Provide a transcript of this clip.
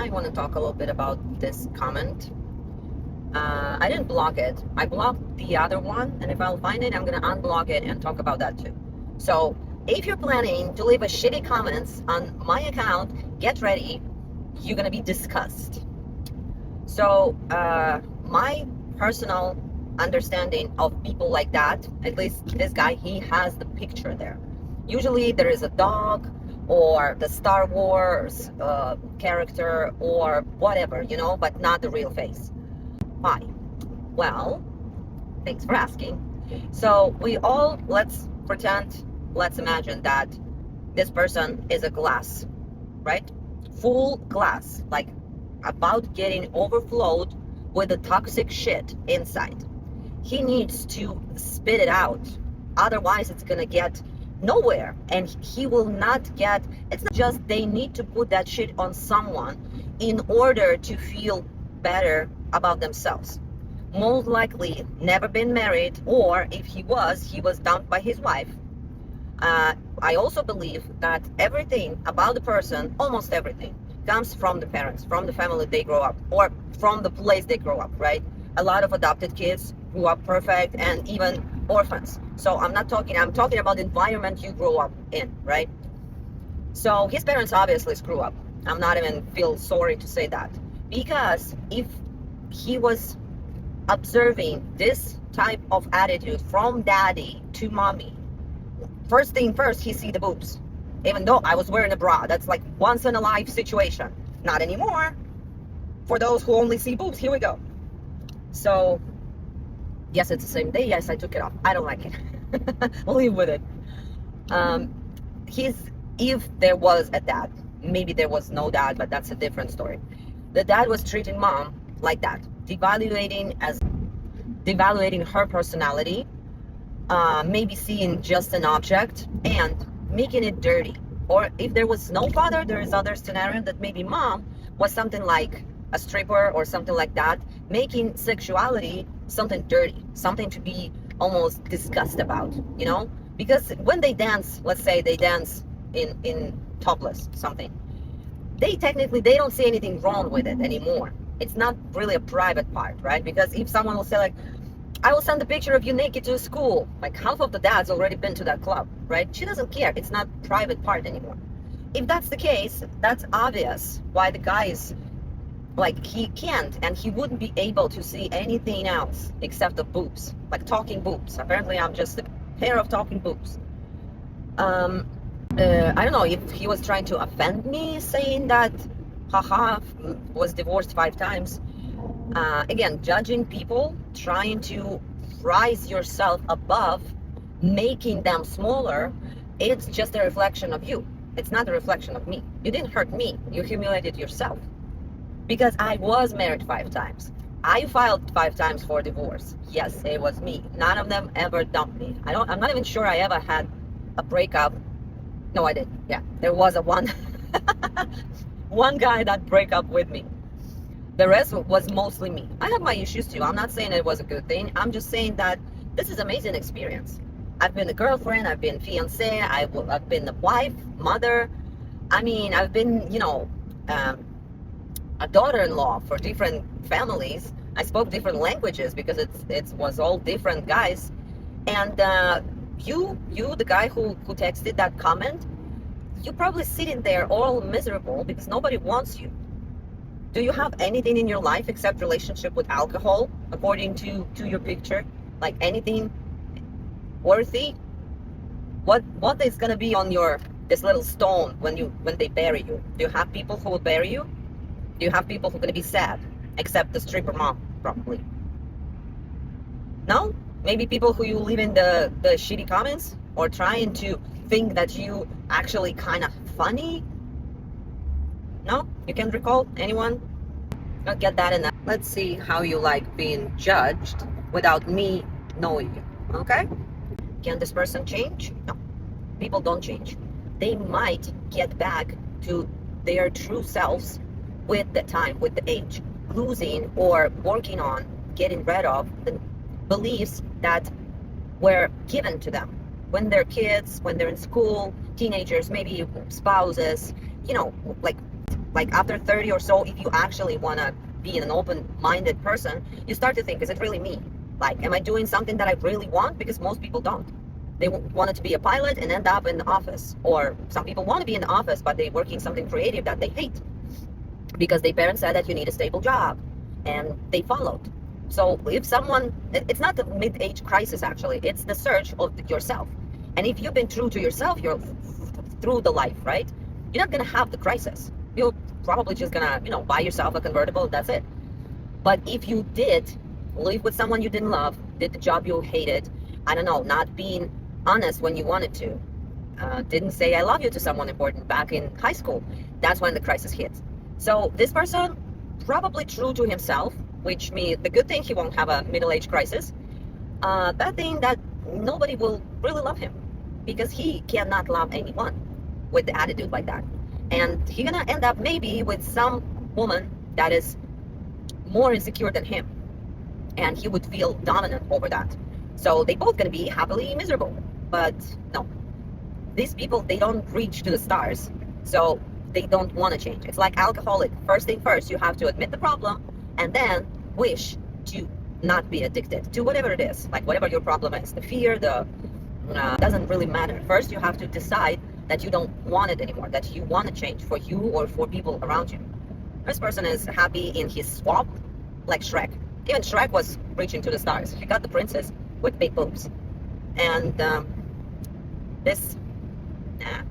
I want to talk a little bit about this comment. I didn't block it. I blocked the other one, and if I'll find it, I'm gonna unblock it and talk about that too. So if you're planning to leave a shitty comments on my account, get ready. You're gonna be discussed. So my personal understanding of people like that, at least this guy, he has the picture there. Usually there is a dog or the Star Wars character or whatever, but not the real face. Why? Well, thanks for asking. So let's imagine that this person is a glass, right? Full glass, like about getting overflowed with the toxic shit inside. He needs to spit it out. Otherwise, it's gonna get nowhere, and he will not get. It's not just they need to put that shit on someone in order to feel better about themselves. Most likely never been married, or if he was dumped by his wife. I also believe that everything about the person, almost everything, comes from the parents, from the family they grow up, or from the place they grow up, right? A lot of adopted kids grew up perfect, and even orphans. So I'm talking about the environment you grow up in, right? So his parents obviously screw up. I'm not even feel sorry to say that, because if he was observing this type of attitude from daddy to mommy, first thing first, he see the boobs. Even though I was wearing a bra, that's like once in a life situation. Not anymore. For those who only see boobs, here we go. So yes, it's the same day. Yes, I took it off. I don't like it. I'll live with it. If there was a dad, maybe there was no dad, but that's a different story. The dad was treating mom like that, devaluating her personality, maybe seeing just an object and making it dirty. Or if there was no father, there is other scenario that maybe mom was something like a stripper or something like that, making sexuality something dirty, something to be almost disgusted about, because when they dance, let's say they dance in topless something, they don't see anything wrong with it anymore. It's not really a private part, right? Because if someone will say like, I will send a picture of you naked to school, like half of the dads already been to that club, right? She doesn't care. It's not private part anymore. If that's the case, that's obvious why the guy is like, he can't, and he wouldn't be able to see anything else except the boobs, like talking boobs. Apparently I'm just a pair of talking boobs. I don't know if he was trying to offend me saying that haha was divorced 5 times. Again, judging people, trying to rise yourself above, making them smaller, it's just a reflection of you. It's not a reflection of me. You didn't hurt me. You humiliated yourself. Because I was married 5 times. I filed 5 times for divorce. Yes, it was me. None of them ever dumped me. I'm not even sure I ever had a breakup. No, I did. Yeah, there was one guy that broke up with me. The rest was mostly me. I have my issues too. I'm not saying it was a good thing. I'm just saying that this is an amazing experience. I've been a girlfriend. I've been fiancée. I've been a wife, mother. I mean, I've been, a daughter-in-law for different families. I spoke different languages because it was all different guys. And you, the guy who texted that comment, you're probably sitting there all miserable because nobody wants you. Do you have anything in your life except relationship with alcohol, according to your picture? Like anything worthy? What is gonna be on this little stone when they bury you? Do you have people who will bury you? Do you have people who are gonna be sad? Except the stripper mom, probably. No? Maybe people who you leave in the shitty comments, or trying to think that you actually kind of funny. No? You can't recall anyone? Don't get that in that. Let's see how you like being judged without me knowing you. Okay? Can this person change? No. People don't change. They might get back to their true selves with the time, with the age, losing or working on getting rid of the beliefs that were given to them when they're kids, when they're in school, teenagers, maybe spouses, like Like after 30 or so, if you actually want to be an open-minded person, you start to think, is it really me? Like, am I doing something that I really want? Because most people don't. They wanted to be a pilot and end up in the office. Or some people want to be in the office, but they're working something creative that they hate because their parents said that you need a stable job, and they followed. So if someone, it's not the mid-age crisis actually, it's the search of yourself. And if you've been true to yourself, you're through the life, right? You're not gonna have the crisis. You're probably just gonna, buy yourself a convertible. That's it. But if you did live with someone you didn't love, did the job you hated, I don't know, not being honest when you wanted to, didn't say I love you to someone important back in high school, that's when the crisis hits. So this person probably true to himself, which means the good thing, he won't have a middle-age crisis. Bad thing that nobody will really love him because he cannot love anyone with the attitude like that. And he's gonna end up maybe with some woman that is more insecure than him, and he would feel dominant over that. So they both gonna be happily miserable. But no, these people, they don't reach to the stars, so they don't want to change. It's like alcoholic. First thing first, you have to admit the problem and then wish to not be addicted to whatever it is, like whatever your problem is, the fear, the doesn't really matter. First you have to decide that you don't want it anymore, that you want to change for you or for people around you. This person is happy in his swamp, like Shrek. Even Shrek was reaching to the stars. He got the princess with big boobs. And this, nah,